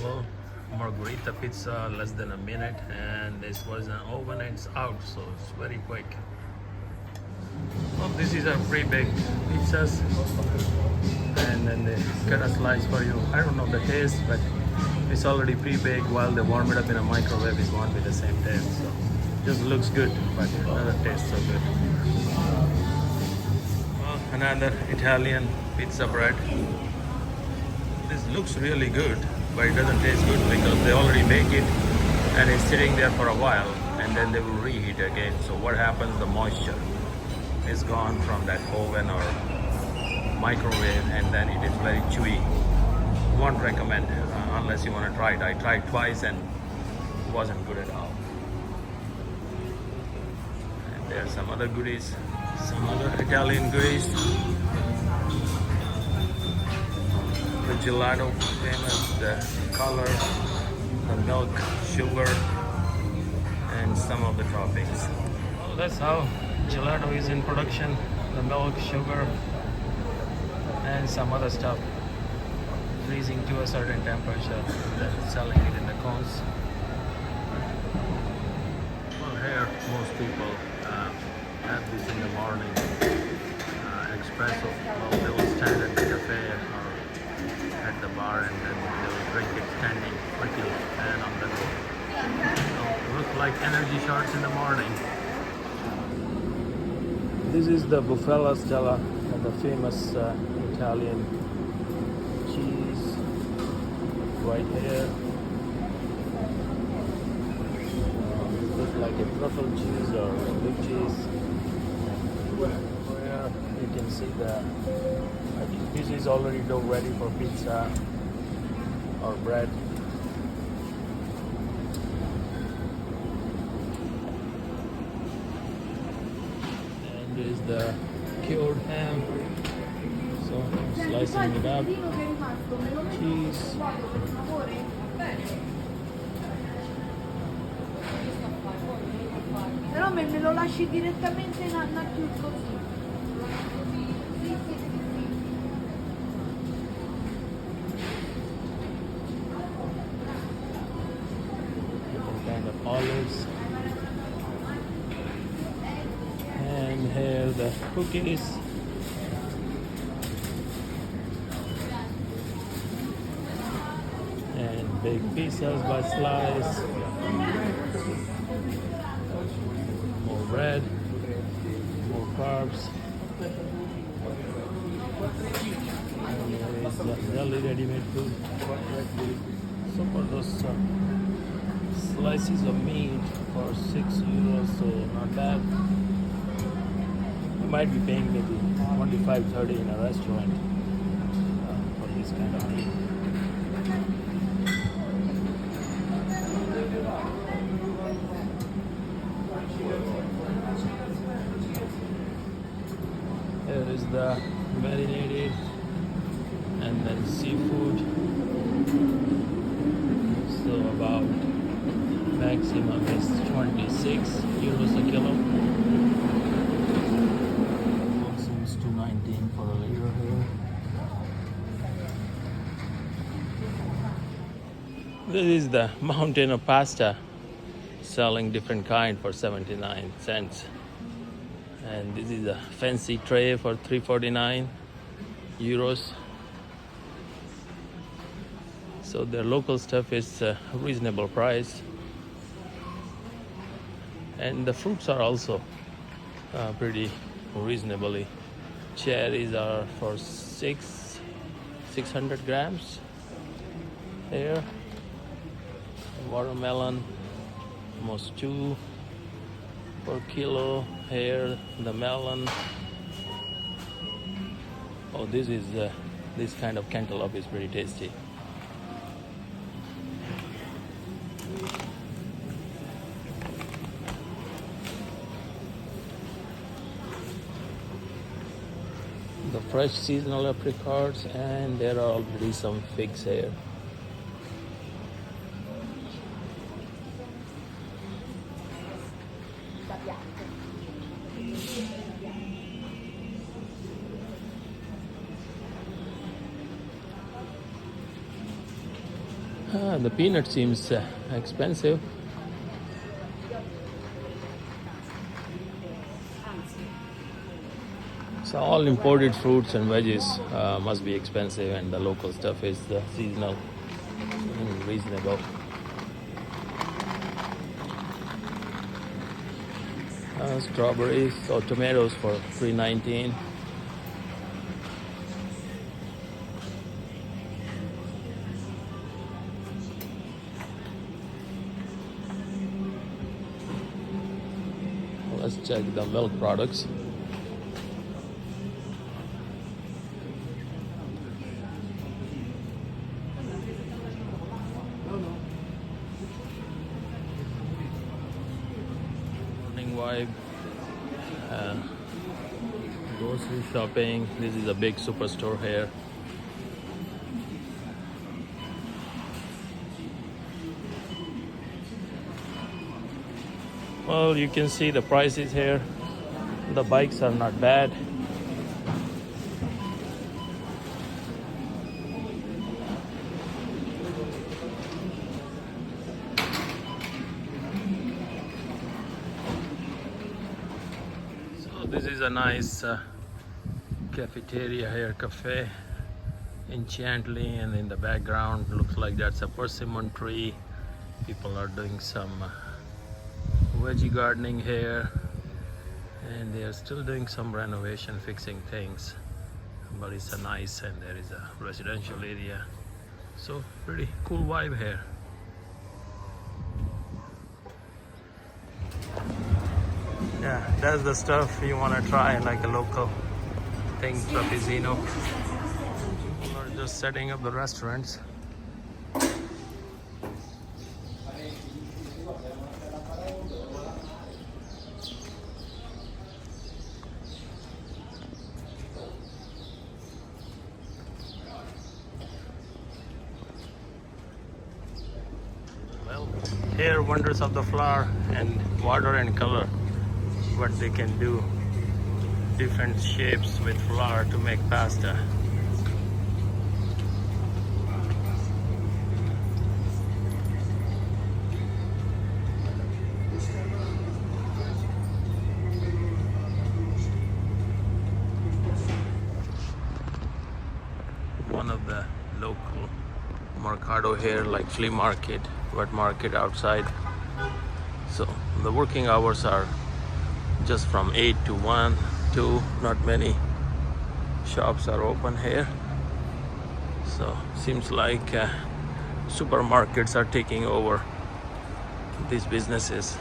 Well, margarita pizza less than a minute, and this was an oven and it's out, so it's very quick. Well, this is a pre-baked pizzas, and then they cut a slice for you. I don't know the taste, but it's already pre-baked. While they warm it up in a microwave, it won't be the same taste. So just looks good, but it doesn't taste so good. Well, another Italian pizza bread. This looks really good, but it doesn't taste good because they already bake it and it's sitting there for a while, and then they will reheat again. So what happens? The moisture is gone from that oven or microwave, and then it is very chewy. Won't recommend unless you want to try it. I tried twice and it wasn't good at all. And there are some other goodies, some other Italian goodies. The gelato, famous, the color, the milk, sugar, and some of the toppings. Well, that's how gelato is in production. The milk, sugar, and some other stuff, freezing to a certain temperature, then selling it in the cones. Well, here most people have this in the morning, espresso. Well, they will stand at the cafe or at the bar, and then they will drink it standing quickly and on the go. So it looks like energy shots in the morning. This is the Bufala Stella, the famous Italian cheese right here. It looks like a truffle cheese or a big cheese. Where you can see I think this is already dough ready for pizza or bread. And there's the cured ham. So I'm slicing it up. Cheese. Però me lo lasci direttamente in più così. Different kind of olives. And here the cookies. And big pizzas by slice. More bread, more carbs. And there is really ready-made food. So for those slices of meat for €6, so not bad. You might be paying maybe 25-30 in a restaurant for this kind of meat. Here is the marinated and then seafood. So about maximum is €26 a kilo. Seems $2.19 for a liter here. This is the mountain of pasta, selling different kind for 79 cents. And this is a fancy tray for €3.49. So their local stuff is a reasonable price. And the fruits are also pretty reasonably. Cherries are for 600 grams here. Watermelon, almost 2 per kilo. Here, the melon. Oh, this kind of cantaloupe is pretty tasty. The fresh seasonal apricots, and there are already some figs here. The peanut seems expensive. So all imported fruits and veggies must be expensive, and the local stuff is seasonal and reasonable. Strawberries or tomatoes for $3.19. Let's check the milk products. Morning vibe. Grocery shopping. This is a big superstore here. Well, you can see the prices here. The bikes are not bad. So this is a nice cafeteria here, cafe in Chantilly, and in the background looks like that's a persimmon tree. People are doing some veggie gardening here, and they are still doing some renovation, fixing things, but it's a nice, and there is a residential area, so pretty cool vibe here. Yeah, that's the stuff you want to try, like a local thing, Trapezzino. People are just setting up the restaurants. Well, here wonders of the flower and water and color, what they can do, different shapes with flour to make pasta. One of the local mercado here, like flea market, wet market outside. So the working hours are just from 8 to 1, 2. Not many shops are open here. So seems like supermarkets are taking over these businesses.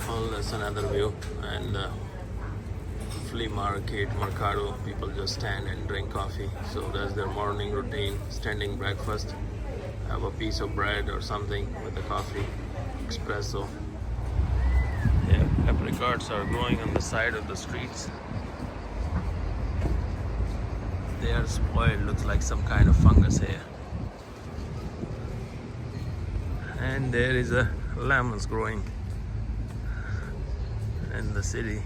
Well, that's another view, and flea market, mercado, people just stand and drink coffee. So that's their morning routine, standing breakfast, have a piece of bread or something with the coffee, espresso. Yeah, apricots are growing on the side of the streets. They are spoiled, looks like some kind of fungus here. And there is a lemons growing in the city.